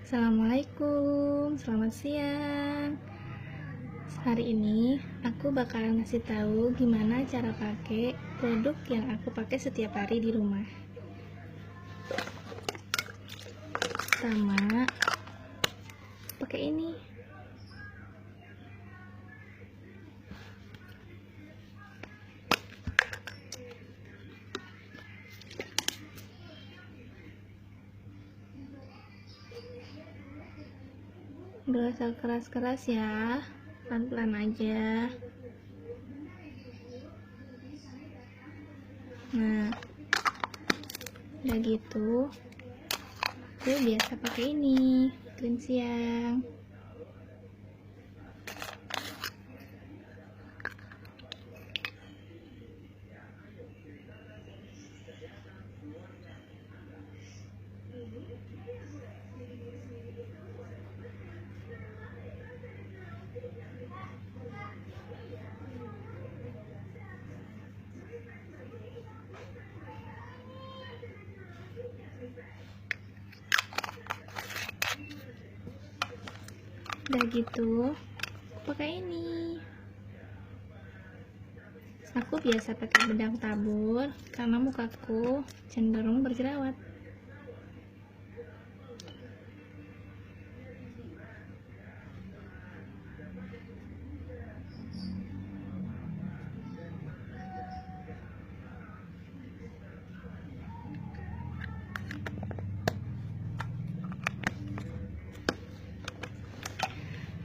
Assalamualaikum, selamat siang. Hari ini aku bakalan ngasih tahu gimana cara pakai produk yang aku pakai setiap hari di rumah. Pertama, pakai ini. Gak usah keras-keras ya, pelan-pelan aja. Nah, udah gitu, gue biasa pakai ini, krim siang. Udah gitu, pakai ini. Aku biasa pakai bedak tabur karena mukaku cenderung berjerawat.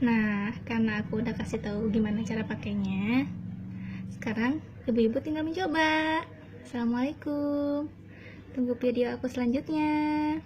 Nah, karena aku udah kasih tahu gimana cara pakainya, sekarang ibu-ibu tinggal mencoba. Assalamualaikum. Tunggu video aku selanjutnya.